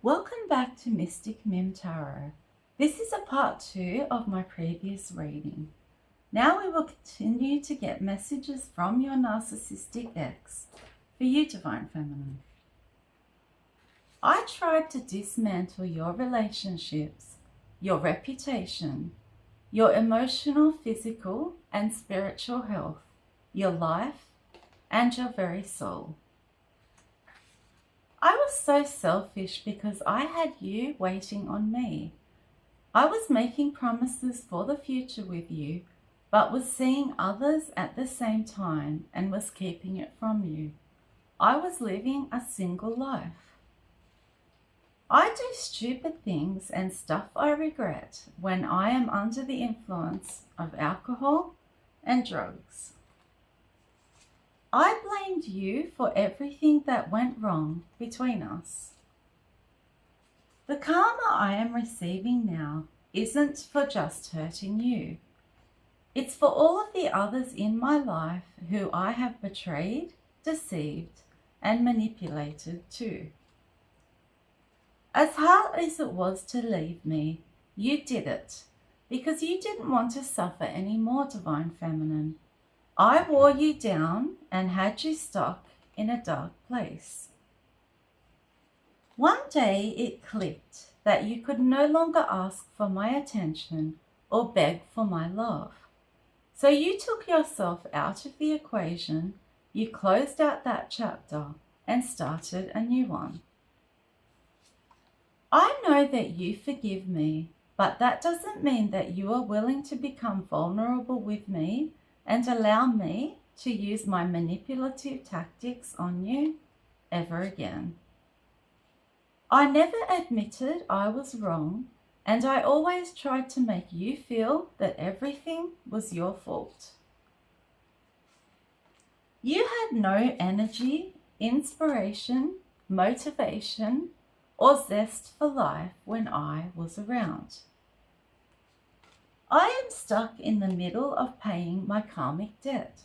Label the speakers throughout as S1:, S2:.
S1: Welcome back to Mystic Mim Tarot. This is a part 2 of my previous reading. Now we will continue to get messages from your narcissistic ex for you, Divine Feminine. I tried to dismantle your relationships, your reputation, your emotional, physical, and spiritual health, your life, and your very soul. I was so selfish because I had you waiting on me. I was making promises for the future with you, but was seeing others at the same time and was keeping it from you. I was living a single life. I do stupid things and stuff I regret when I am under the influence of alcohol and drugs. I blamed you for everything that went wrong between us. The karma I am receiving now isn't for just hurting you. It's for all of the others in my life who I have betrayed, deceived, and manipulated too. As hard as it was to leave me, you did it because you didn't want to suffer anymore, Divine Feminine. I wore you down and had you stuck in a dark place. One day it clicked that you could no longer ask for my attention or beg for my love. So you took yourself out of the equation, you closed out that chapter and started a new one. I know that you forgive me, but that doesn't mean that you are willing to become vulnerable with me and allow me to use my manipulative tactics on you ever again. I never admitted I was wrong, and I always tried to make you feel that everything was your fault. You had no energy, inspiration, motivation, or zest for life when I was around. I am stuck in the middle of paying my karmic debt.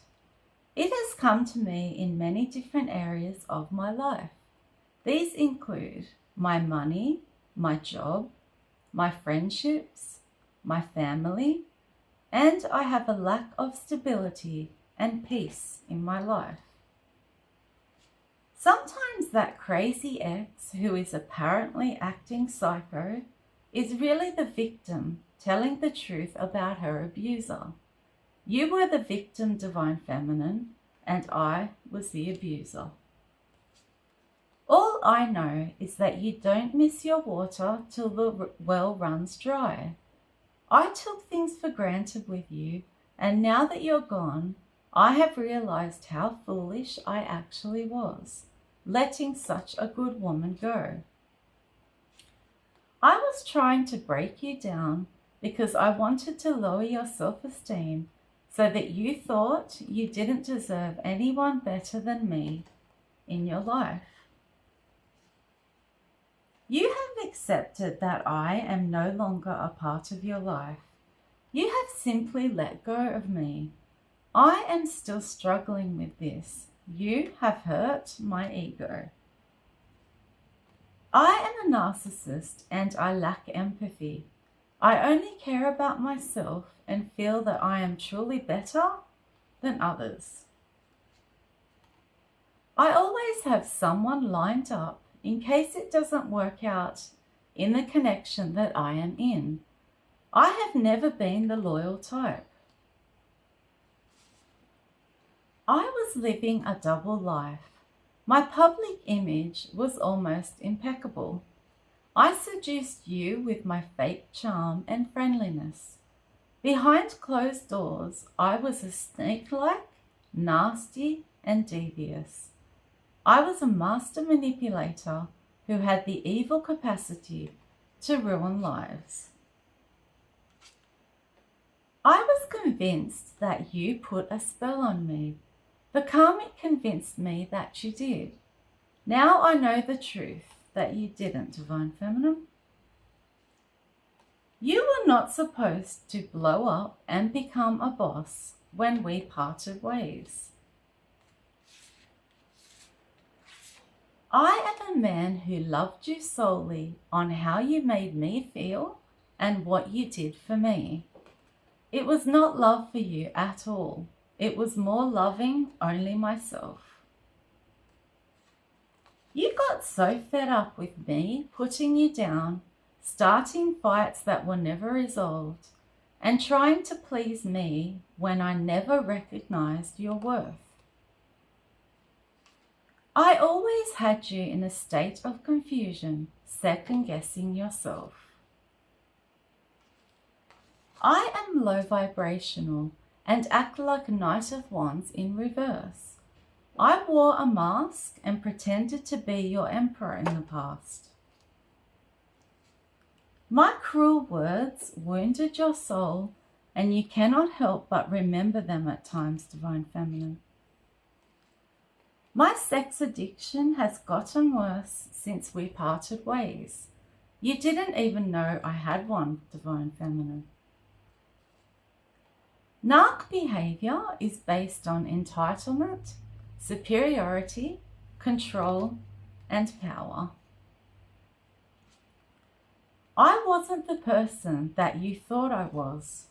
S1: It has come to me in many different areas of my life. These include my money, my job, my friendships, my family, and I have a lack of stability and peace in my life. Sometimes that crazy ex who is apparently acting psycho is really the victim telling the truth about her abuser. You were the victim, Divine Feminine, and I was the abuser. All I know is that you don't miss your water till the well runs dry. I took things for granted with you, and now that you're gone, I have realized how foolish I actually was, letting such a good woman go. I was trying to break you down because I wanted to lower your self-esteem so that you thought you didn't deserve anyone better than me in your life. You have accepted that I am no longer a part of your life. You have simply let go of me. I am still struggling with this. You have hurt my ego. I am a narcissist and I lack empathy. I only care about myself and feel that I am truly better than others. I always have someone lined up in case it doesn't work out in the connection that I am in. I have never been the loyal type. I was living a double life. My public image was almost impeccable. I seduced you with my fake charm and friendliness. Behind closed doors, I was a snake-like, nasty, and devious. I was a master manipulator who had the evil capacity to ruin lives. I was convinced that you put a spell on me. The karmic convinced me that you did. Now I know the truth that you didn't, Divine Feminine. You were not supposed to blow up and become a boss when we parted ways. I am a man who loved you solely on how you made me feel and what you did for me. It was not love for you at all. It was more loving only myself. You got so fed up with me putting you down, starting fights that were never resolved, and trying to please me when I never recognized your worth. I always had you in a state of confusion, second-guessing yourself. I am low vibrational and act like a Knight of Wands in reverse. I wore a mask and pretended to be your emperor in the past. My cruel words wounded your soul, and you cannot help but remember them at times, Divine Feminine. My sex addiction has gotten worse since we parted ways. You didn't even know I had one, Divine Feminine. Narc behavior is based on entitlement, superiority, control, and power. I wasn't the person that you thought I was.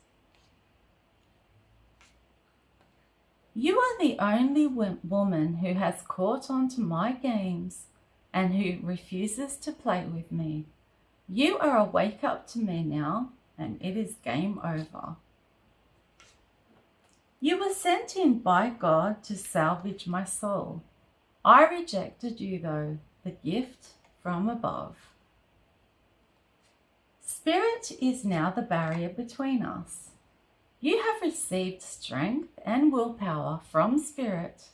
S1: You are the only woman who has caught on to my games and who refuses to play with me. You are a wake up to me now, and it is game over. You were sent in by God to salvage my soul. I rejected you though, the gift from above. Spirit is now the barrier between us. You have received strength and willpower from Spirit,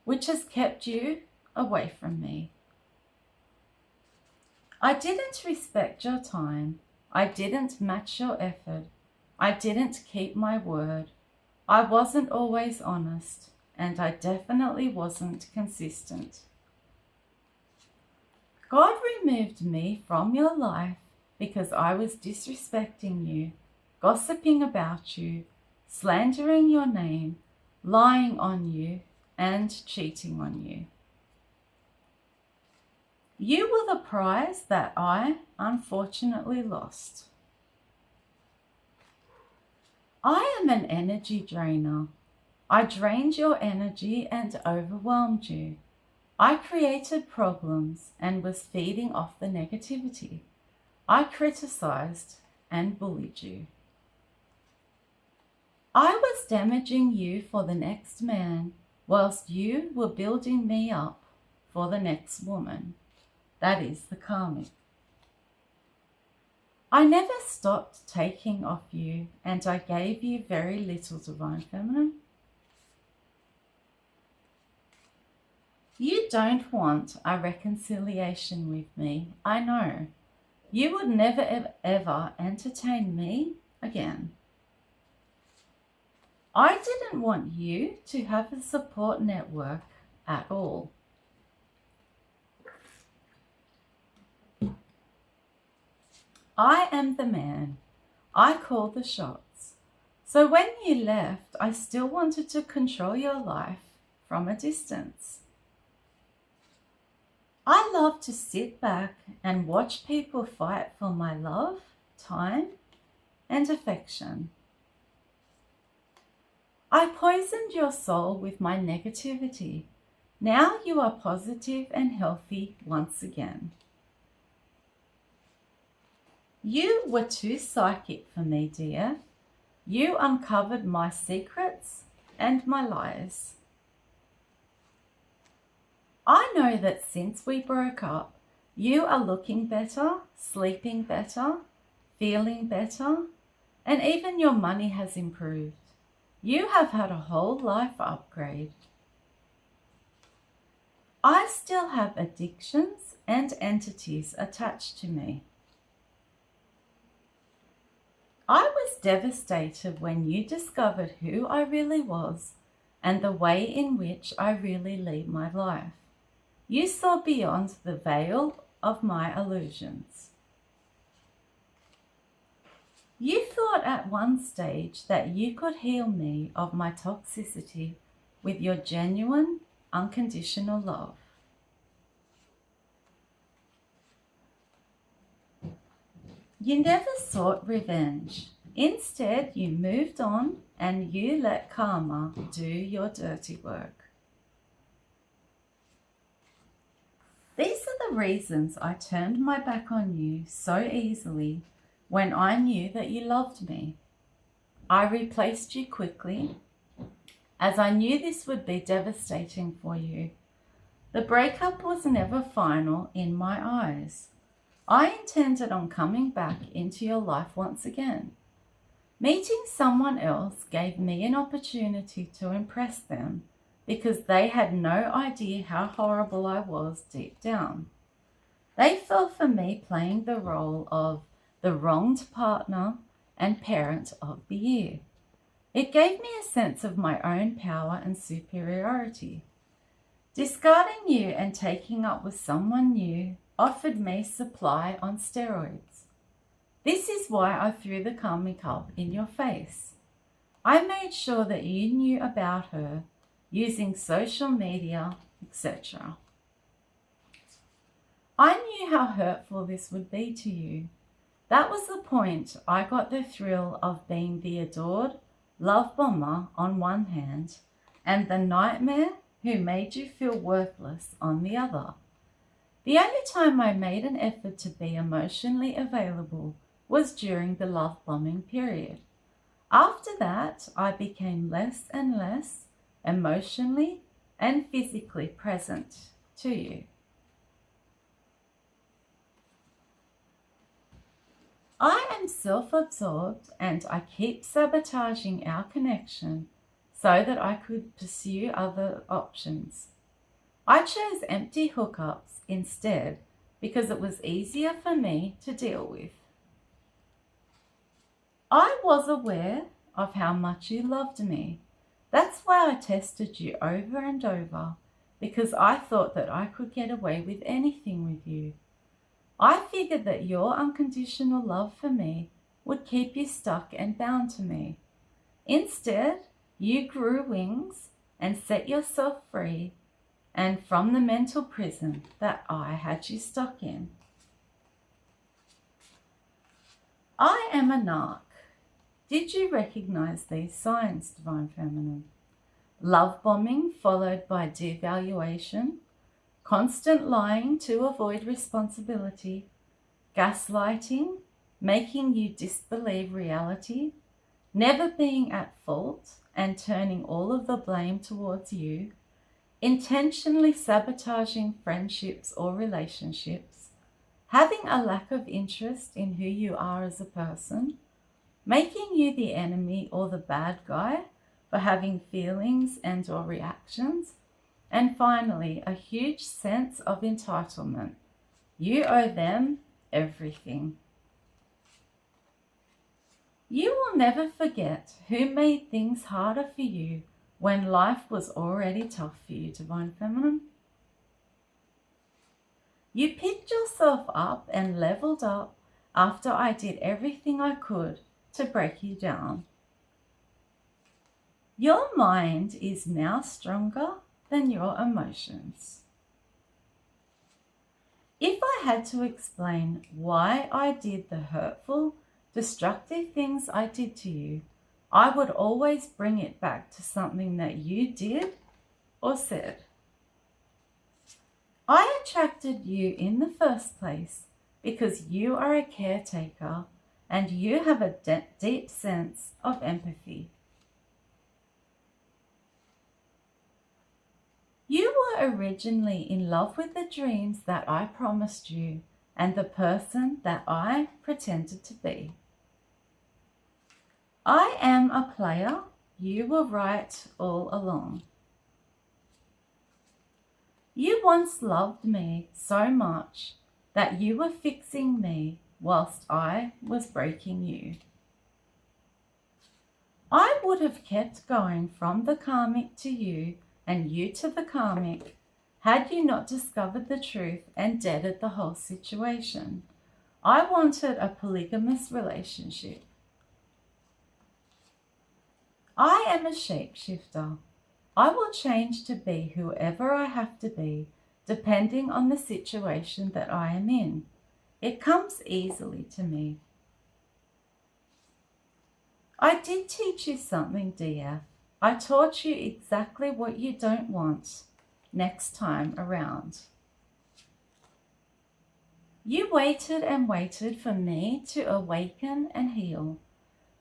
S1: which has kept you away from me. I didn't respect your time. I didn't match your effort. I didn't keep my word. I wasn't always honest, and I definitely wasn't consistent. God removed me from your life because I was disrespecting you, gossiping about you, slandering your name, lying on you, and cheating on you. You were the prize that I unfortunately lost. I am an energy drainer. I drained your energy and overwhelmed you. I created problems and was feeding off the negativity. I criticized and bullied you. I was damaging you for the next man, whilst you were building me up for the next woman. That is the Karmic. I never stopped taking off you, and I gave you very little, Divine Feminine. You don't want a reconciliation with me, I know. You would never ever entertain me again. I didn't want you to have a support network at all. I am the man. I call the shots. So when you left, I still wanted to control your life from a distance. I love to sit back and watch people fight for my love, time, and affection. I poisoned your soul with my negativity. Now you are positive and healthy once again. You were too psychic for me, dear. You uncovered my secrets and my lies. I know that since we broke up, you are looking better, sleeping better, feeling better, and even your money has improved. You have had a whole life upgrade. I still have addictions and entities attached to me. I was devastated when you discovered who I really was and the way in which I really lead my life. You saw beyond the veil of my illusions. You thought at one stage that you could heal me of my toxicity with your genuine, unconditional love. You never sought revenge. Instead, you moved on and you let karma do your dirty work. These are the reasons I turned my back on you so easily when I knew that you loved me. I replaced you quickly, as I knew this would be devastating for you. The breakup was never final in my eyes. I intended on coming back into your life once again. Meeting someone else gave me an opportunity to impress them because they had no idea how horrible I was deep down. They fell for me playing the role of the wronged partner and parent of the year. It gave me a sense of my own power and superiority. Discarding you and taking up with someone new offered me supply on steroids. This is why I threw the Karmic up in your face. I made sure that you knew about her using social media, etc. I knew how hurtful this would be to you. That was the point. I got the thrill of being the adored love bomber on one hand and the nightmare who made you feel worthless on the other. The only time I made an effort to be emotionally available was during the love bombing period. After that, I became less and less emotionally and physically present to you. I am self-absorbed and I keep sabotaging our connection so that I could pursue other options. I chose empty hookups instead because it was easier for me to deal with. I was aware of how much you loved me. That's why I tested you over and over, because I thought that I could get away with anything with you. I figured that your unconditional love for me would keep you stuck and bound to me. Instead, you grew wings and set yourself free and from the mental prison that I had you stuck in. I am a narc. Did you recognize these signs, Divine Feminine? Love bombing followed by devaluation, constant lying to avoid responsibility, gaslighting, making you disbelieve reality, never being at fault and turning all of the blame towards you, intentionally sabotaging friendships or relationships, having a lack of interest in who you are as a person, making you the enemy or the bad guy for having feelings and or reactions, and finally, a huge sense of entitlement. You owe them everything. You will never forget who made things harder for you when life was already tough for you, Divine Feminine. You picked yourself up and leveled up after I did everything I could to break you down. Your mind is now stronger than your emotions. If I had to explain why I did the hurtful, destructive things I did to you, I would always bring it back to something that you did or said. I attracted you in the first place because you are a caretaker and you have a deep sense of empathy. You were originally in love with the dreams that I promised you and the person that I pretended to be. I am a player. You were right all along. You once loved me so much that you were fixing me whilst I was breaking you. I would have kept going from the karmic to you and you to the karmic had you not discovered the truth and deaded the whole situation. I wanted a polygamous relationship. I am a shapeshifter. I will change to be whoever I have to be, depending on the situation that I am in. It comes easily to me. I did teach you something, DF. I taught you exactly what you don't want next time around. You waited and waited for me to awaken and heal.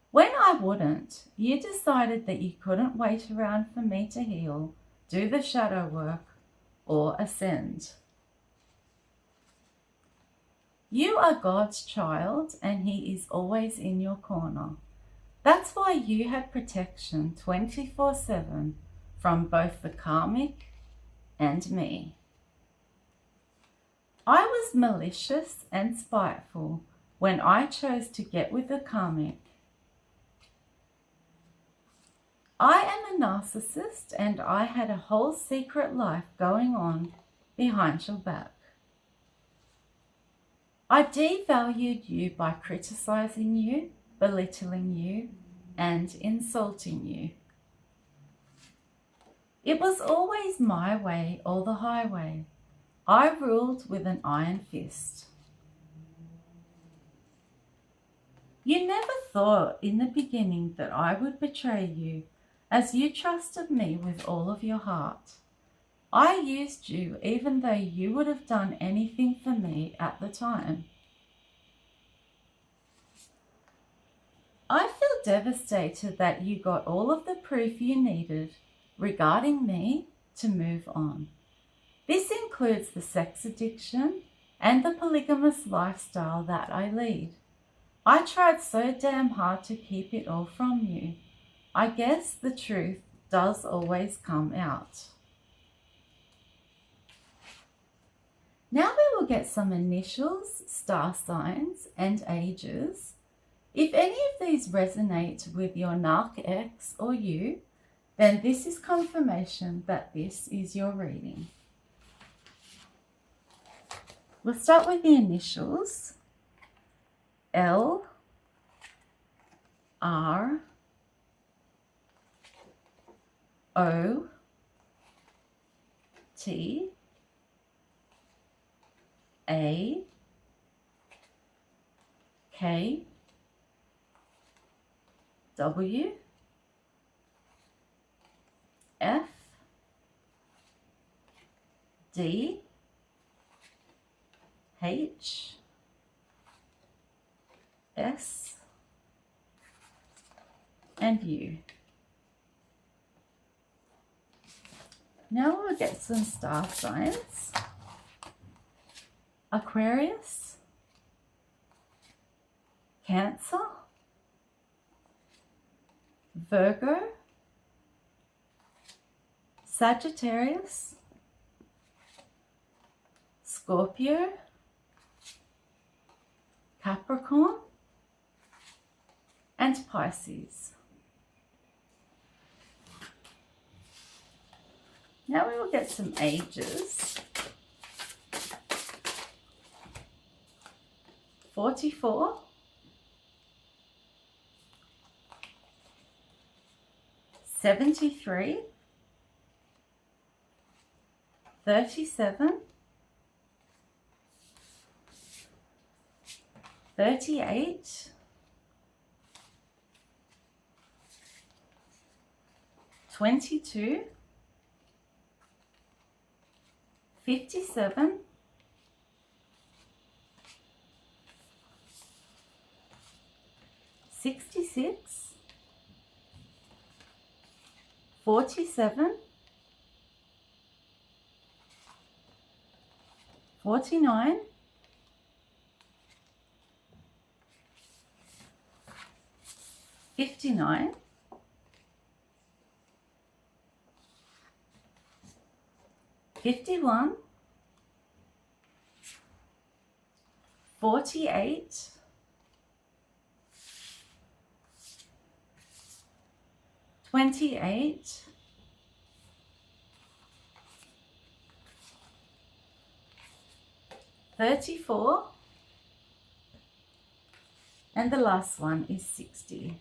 S1: When I wouldn't, you decided that you couldn't wait around for me to heal, do the shadow work, or ascend. You are God's child and He is always in your corner. That's why you have protection 24/7 from both the karmic and me. I was malicious and spiteful when I chose to get with the karmic. I am a narcissist and I had a whole secret life going on behind your back. I devalued you by criticizing you, belittling you, and insulting you. It was always my way or the highway. I ruled with an iron fist. You never thought in the beginning that I would betray you, as you trusted me with all of your heart. I used you even though you would have done anything for me at the time. I feel devastated that you got all of the proof you needed regarding me to move on. This includes the sex addiction and the polygamous lifestyle that I lead. I tried so damn hard to keep it all from you. I guess the truth does always come out. Now we will get some initials, star signs, and ages. If any of these resonate with your Narc ex or you, then this is confirmation that this is your reading. We'll start with the initials. L, R, O, T, A, K, W, F, D, H, S, and U. Now we'll get some star signs. Aquarius, Cancer, Virgo, Sagittarius, Scorpio, Capricorn, and Pisces. Now we will get some ages. 44, 73, 37, 38, 22, 57, 66, 47, 49, 59, 51, 48, 28, 34, and the last one is 60.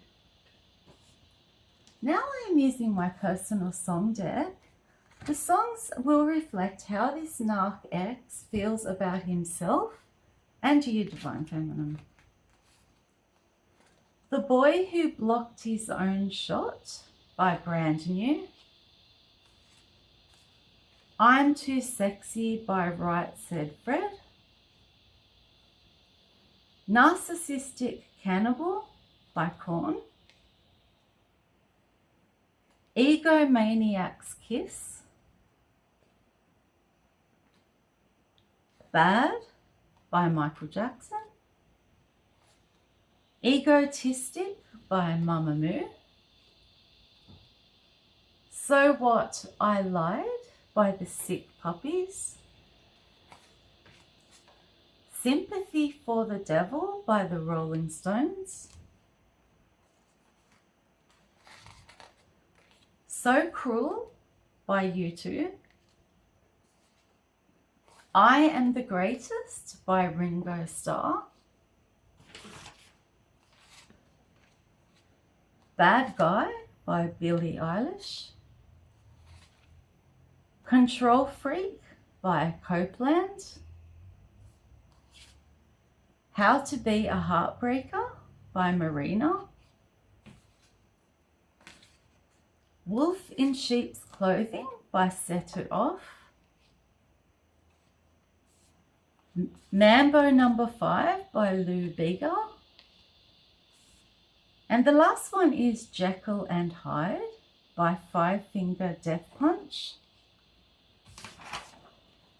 S1: Now I am using my personal song deck. The songs will reflect how this Narc ex feels about himself and you, Divine Feminine. The Boy Who Blocked His Own Shot by Brand New. I'm Too Sexy by Right Said Fred. Narcissistic Cannibal by Korn. Egomaniac's Kiss. Bad by Michael Jackson. Egotistic by Mamamoo. So What I Lied by the Sick Puppies. Sympathy for the Devil by the Rolling Stones. So Cruel by U2. I Am the Greatest by Ringo Starr. Bad Guy by Billie Eilish. Control Freak by Copeland. How to Be a Heartbreaker by Marina. Wolf in Sheep's Clothing by Set It Off. Mambo No. 5 by Lou Bega. And the last one is Jekyll and Hyde by Five Finger Death Punch.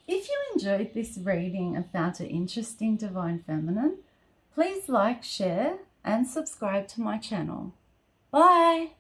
S1: If you enjoyed this reading and found it interesting, Divine Feminine, please like, share, and subscribe to my channel. Bye!